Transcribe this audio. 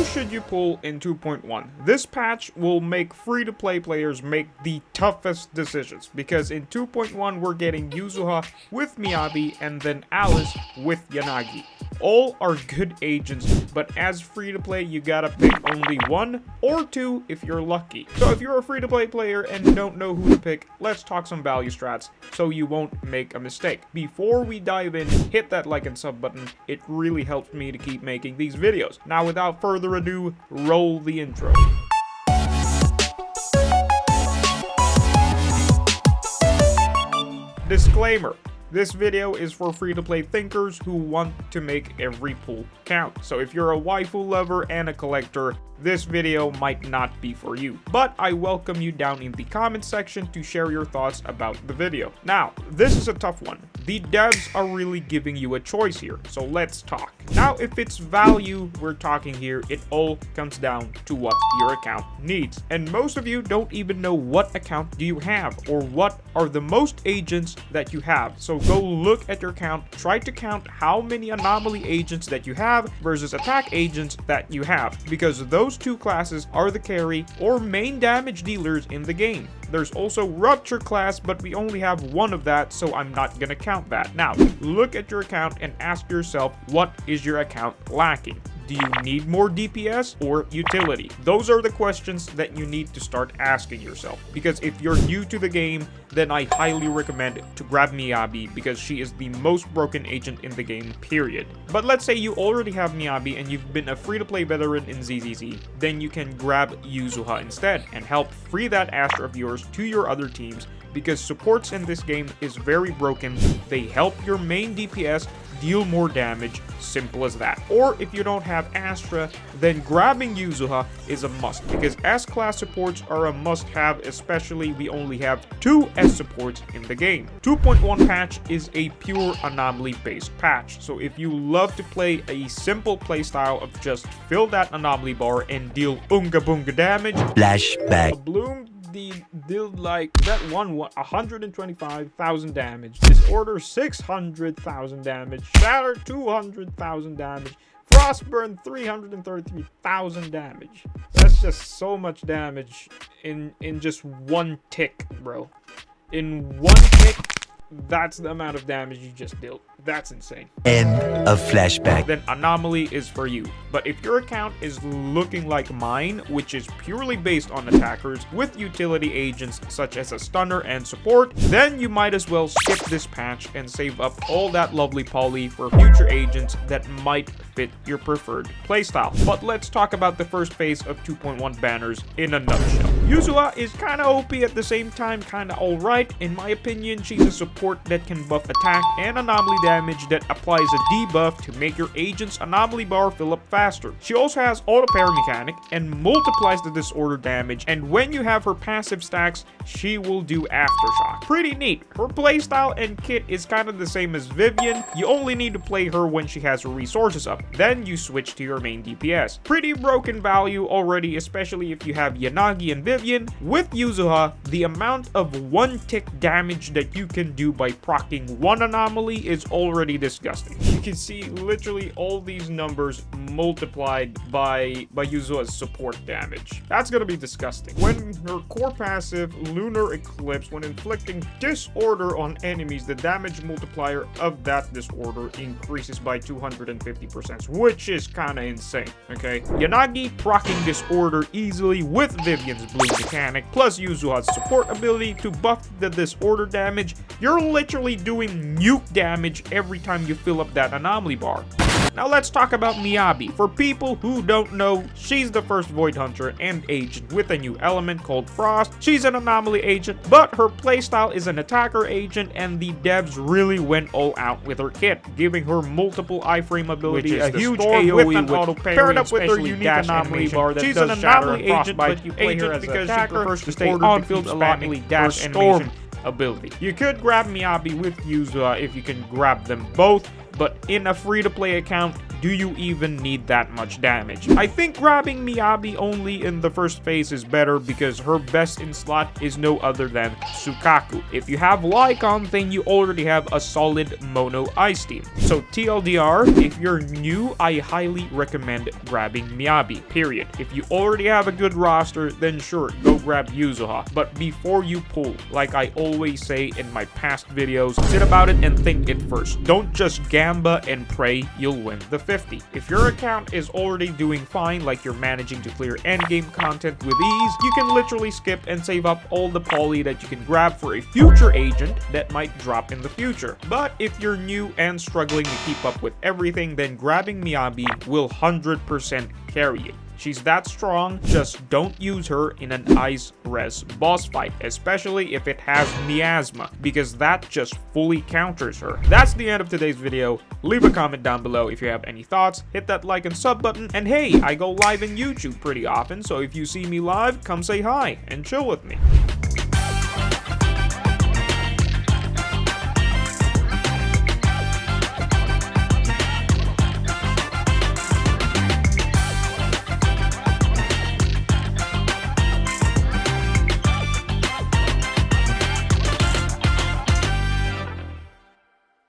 Who should you pull in 2.1? This patch will make free-to-play players make the toughest decisions, because in 2.1 we're getting Yuzuha with Miyabi and then Alice with Yanagi. All are good agents, but as free-to-play you gotta pick only one or two if you're lucky. So if you're a free-to-play player and don't know who to pick, let's talk some value strats so you won't make a mistake. Before we dive in, hit that like and sub button. It really helps me to keep making these videos. Now without further ado, roll the intro. Disclaimer. This video is for free-to-play thinkers who want to make every pull count. So if you're a waifu lover and a collector, this video might not be for you. But I welcome you down in the comment section to share your thoughts about the video. Now, this is a tough one. The devs are really giving you a choice here, so let's talk. Now, if it's value we're talking here, it all comes down to what your account needs. And most of you don't even know what account do you have or what are the most agents that you have. So go look at your account, try to count how many anomaly agents that you have versus attack agents that you have, because those two classes are the carry or main damage dealers in the game. There's also Rupture class, but we only have one of that, so I'm not gonna count that. Now, look at your account and ask yourself, what is your account lacking? Do you need more DPS or utility? Those are the questions that you need to start asking yourself. Because if you're new to the game, then I highly recommend to grab Miyabi because she is the most broken agent in the game, period. But let's say you already have Miyabi and you've been a free-to-play veteran in ZZZ, then you can grab Yuzuha instead and help free that Astra of yours to your other teams, because supports in this game is very broken. They help your main DPS deal more damage, simple as that. Or if you don't have Astra, then grabbing Yuzuha is a must, because S-class supports are a must-have, especially we only have 2 S supports in the game. 2.1 patch is a pure anomaly-based patch, so if you love to play a simple playstyle of just fill that anomaly bar and deal unga bunga damage, flashback. Bloom dealt like that one 125,000 damage, Disorder 600,000 damage, Shatter 200,000 damage, Frostburn 333,000 damage. That's just so much damage in just one tick, bro. In one tick, that's the amount of damage you just dealt. That's insane. End of flashback. Then Anomaly is for you. But if your account is looking like mine, which is purely based on attackers with utility agents such as a stunner and support, then you might as well skip this patch and save up all that lovely poly for future agents that might fit your preferred playstyle. But let's talk about the first phase of 2.1 banners in a nutshell. Yuzuha is kinda OP at the same time, kinda alright. In my opinion, she's a support that can buff attack and anomaly damage that applies a debuff to make your agent's anomaly bar fill up faster. She also has auto parry mechanic and multiplies the disorder damage, and when you have her passive stacks, she will do aftershock. Pretty neat. Her playstyle and kit is kind of the same as Vivian. You only need to play her when she has her resources up, then you switch to your main DPS. Pretty broken value already, especially if you have Yanagi and Vivian. With Yuzuha, the amount of one tick damage that you can do by proccing one anomaly is already disgusting. You can see literally all these numbers multiplied by Yuzuha's support damage. That's gonna be disgusting. When her core passive, Lunar Eclipse, when inflicting disorder on enemies, the damage multiplier of that disorder increases by 250%, which is kinda insane, okay? Yanagi proccing disorder easily with Vivian's blue mechanic, plus Yuzuha's support ability to buff the disorder damage. You're literally doing nuke damage every time you fill up that anomaly bar. Now let's talk about Miyabi. For people who don't know, she's the first Void Hunter and agent with a new element called Frost. She's an anomaly agent, but her playstyle is an attacker agent, and the devs really went all out with her kit, giving her multiple iframe abilities, which is a huge AoE with auto parry, paired up with her unique anomaly bar that she's an anomaly agent, but you play her as an attacker because she prefers to stay on field a lot with dash animation ability. You could grab Miyabi with Yuzuha if you can grab them both, but in a free-to-play account, do you even need that much damage? I think grabbing Miyabi only in the first phase is better because her best in slot is no other than Sukaku. If you have Lycon, then you already have a solid mono ice team. So TLDR, if you're new, I highly recommend grabbing Miyabi, period. If you already have a good roster, then sure, go grab Yuzuha. But before you pull, like I always say in my past videos, sit about it and think it first. Don't just gamba and pray you'll win the 50. If your account is already doing fine, like you're managing to clear endgame content with ease, you can literally skip and save up all the poly that you can grab for a future agent that might drop in the future. But if you're new and struggling to keep up with everything, then grabbing Miyabi will 100% carry you. She's that strong, just don't use her in an ice res boss fight, especially if it has miasma, because that just fully counters her. That's the end of today's video. Leave a comment down below if you have any thoughts, hit that like and sub button, and hey, I go live in YouTube pretty often, so if you see me live, come say hi and chill with me.